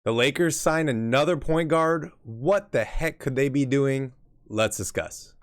The Lakers sign another point guard. What the heck could they be doing? Let's discuss.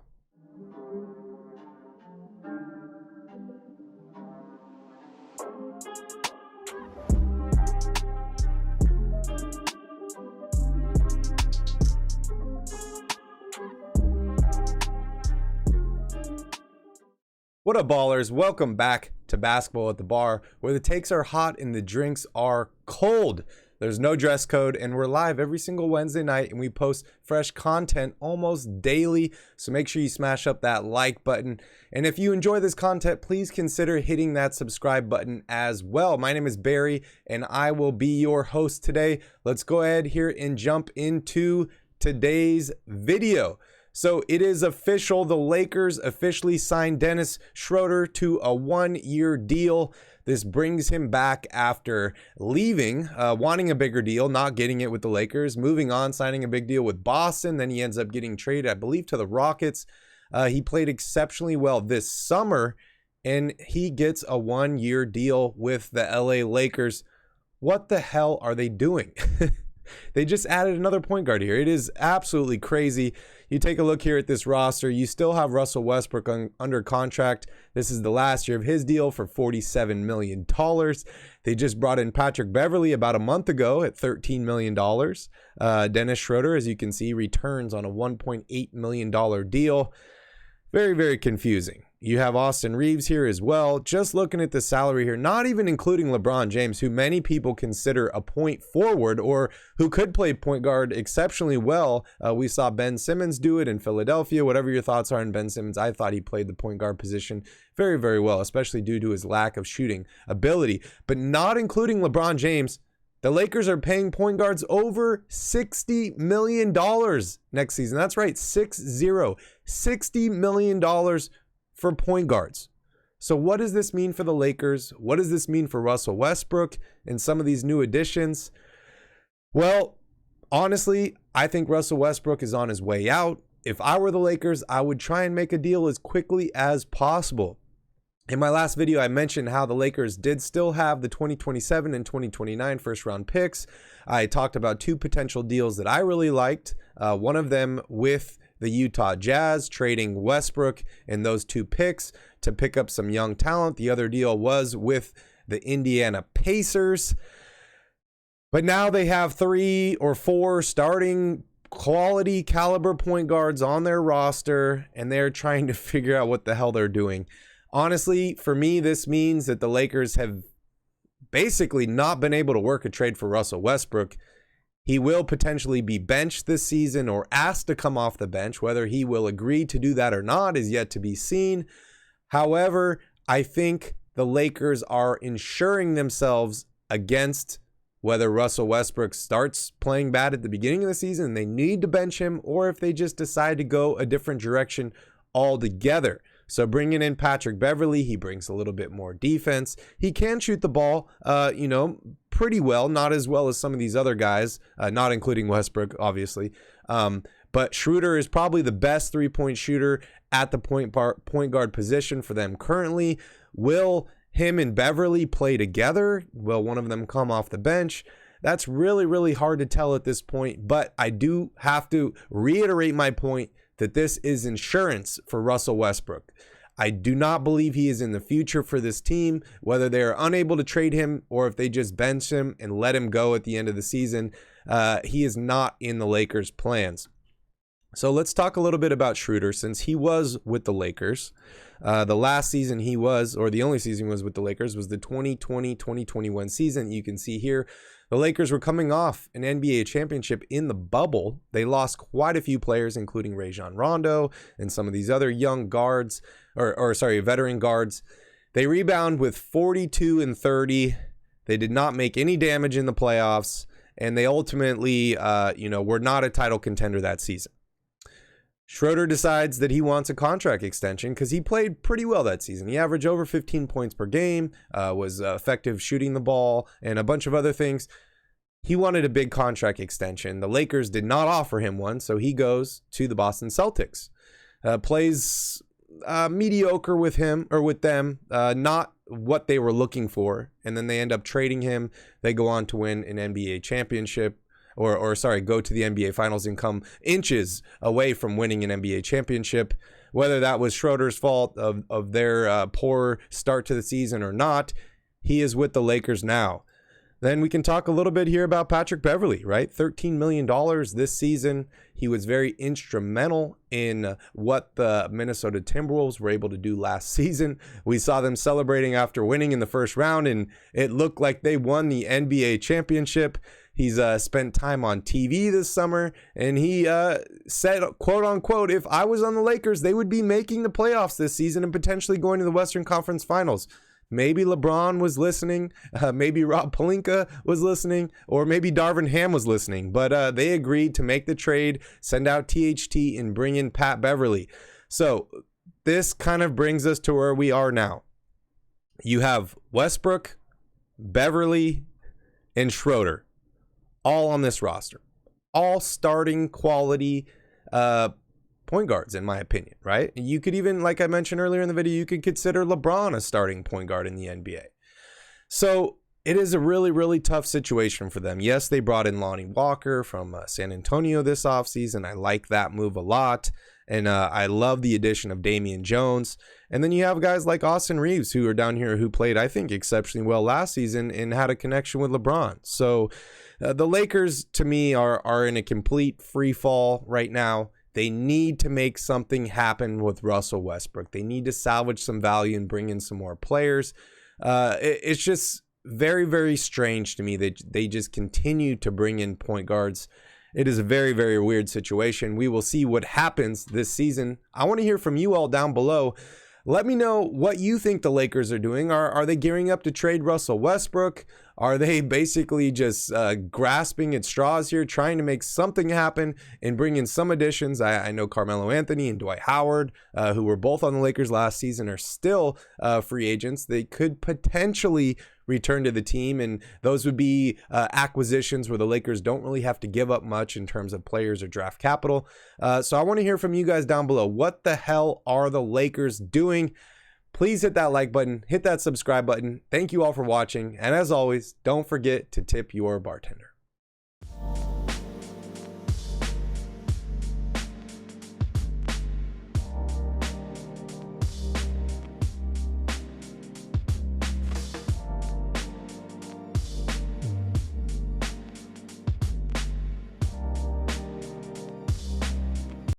What up, ballers? Welcome back to Basketball at the Bar, where the takes are hot and the drinks are cold. There's no dress code, and we're live every single Wednesday night, and we post fresh content almost daily, so make sure you smash up that like button. And if you enjoy this content, please consider hitting that subscribe button as well. My name is Barry, and I will be your host today. Let's go ahead here and jump into today's video. So it is official. The Lakers officially signed Dennis Schröder to a one-year deal. This brings him back after leaving, wanting a bigger deal, not getting it with the Lakers, moving on, signing a big deal with Boston. Then he ends up getting traded, I believe, to the Rockets. He played exceptionally well this summer, and he gets a one-year deal with the LA Lakers. What the hell are they doing? They just added another point guard here. It is absolutely crazy. You take a look here at this roster. You still have Russell Westbrook under contract. This is the last year of his deal for $47 million. They just brought in Patrick Beverley about a month ago at $13 million. Dennis Schröder, as you can see, returns on a $1.8 million deal. Very, very confusing. You have Austin Reeves here as well. Just looking at the salary here, not even including LeBron James, who many people consider a point forward or who could play point guard exceptionally well. We saw Ben Simmons do it in Philadelphia. Whatever your thoughts are on Ben Simmons, I thought he played the point guard position very, very well, especially due to his lack of shooting ability. But not including LeBron James, the Lakers are paying point guards over $60 million next season. That's right, 6-0. $60 million for point guards. So what does this mean for the Lakers? What does this mean for Russell Westbrook and some of these new additions? Well, honestly, I think Russell Westbrook is on his way out. If I were the Lakers, I would try and make a deal as quickly as possible. In my last video, I mentioned how the Lakers did still have the 2027 and 2029 first round picks. I talked about two potential deals that I really liked. One of them with the Utah Jazz, trading Westbrook and those two picks to pick up some young talent. The other deal was with the Indiana Pacers. But now they have 3 or 4 starting quality caliber point guards on their roster, and they're trying to figure out what the hell they're doing. Honestly, for me, this means that the Lakers have basically not been able to work a trade for Russell Westbrook. He will potentially be benched this season or asked to come off the bench. Whether he will agree to do that or not is yet to be seen. However, I think the Lakers are insuring themselves against whether Russell Westbrook starts playing bad at the beginning of the season and they need to bench him, or if they just decide to go a different direction altogether. So bringing in Patrick Beverley, he brings a little bit more defense. He can shoot the ball, pretty well, not as well as some of these other guys, not including Westbrook, obviously. But Schroder is probably the best three-point shooter at the point guard position for them currently. Will him and Beverley play together? Will one of them come off the bench? That's really, really hard to tell at this point, but I do have to reiterate my point that this is insurance for Russell Westbrook. I do not believe he is in the future for this team, whether they are unable to trade him or if they just bench him and let him go at the end of the season. He is not in the Lakers' plans. So let's talk a little bit about Schroder, since he was with the Lakers. The last season he was, or the only season he was with the Lakers, was the 2020-2021 season. You can see here, the Lakers were coming off an NBA championship in the bubble. They lost quite a few players, including Rajon Rondo and some of these other young guards, veteran guards. They rebound with 42-30. They did not make any damage in the playoffs, and they ultimately, were not a title contender that season. Schroder decides that he wants a contract extension because he played pretty well that season. He averaged over 15 points per game, was effective shooting the ball, and a bunch of other things. He wanted a big contract extension. The Lakers did not offer him one, so he goes to the Boston Celtics. Plays mediocre with them, not what they were looking for, and then they end up trading him. They go on to win an NBA championship or sorry, go to the NBA Finals and come inches away from winning an NBA championship. Whether that was Schroder's fault of their poor start to the season or not, he is with the Lakers now. Then we can talk a little bit here about Patrick Beverley, right? $13 million this season. He was very instrumental in what the Minnesota Timberwolves were able to do last season. We saw them celebrating after winning in the first round, and it looked like they won the NBA championship. He's spent time on TV this summer, and he said, quote unquote, if I was on the Lakers, they would be making the playoffs this season and potentially going to the Western Conference Finals. Maybe LeBron was listening, maybe Rob Pelinka was listening, or maybe Darvin Ham was listening. But they agreed to make the trade, send out THT, and bring in Pat Beverley. So this kind of brings us to where we are now. You have Westbrook, Beverley, and Schroder all on this roster. All starting quality point guards, in my opinion, right? You could even, like I mentioned earlier in the video, you could consider LeBron a starting point guard in the NBA. So it is a really, really tough situation for them. Yes, they brought in Lonnie Walker from San Antonio this offseason. I like that move a lot. And I love the addition of Damian Jones. And then you have guys like Austin Reeves, who are down here, who played, I think, exceptionally well last season and had a connection with LeBron. So the Lakers, to me, are in a complete free fall right now. They need to make something happen with Russell Westbrook. They need to salvage some value and bring in some more players. It's just very, very strange to me that they just continue to bring in point guards. It is a very, very weird situation. We will see what happens this season. I want to hear from you all down below. Let me know what you think the Lakers are doing. Are they gearing up to trade Russell Westbrook? Are they basically just grasping at straws here, trying to make something happen and bring in some additions? I know Carmelo Anthony and Dwight Howard, who were both on the Lakers last season, are still free agents. They could potentially return to the team, and those would be acquisitions where the Lakers don't really have to give up much in terms of players or draft capital. So I want to hear from you guys down below. What the hell are the Lakers doing? Please hit that like button, hit that subscribe button. Thank you all for watching, and as always, don't forget to tip your bartender.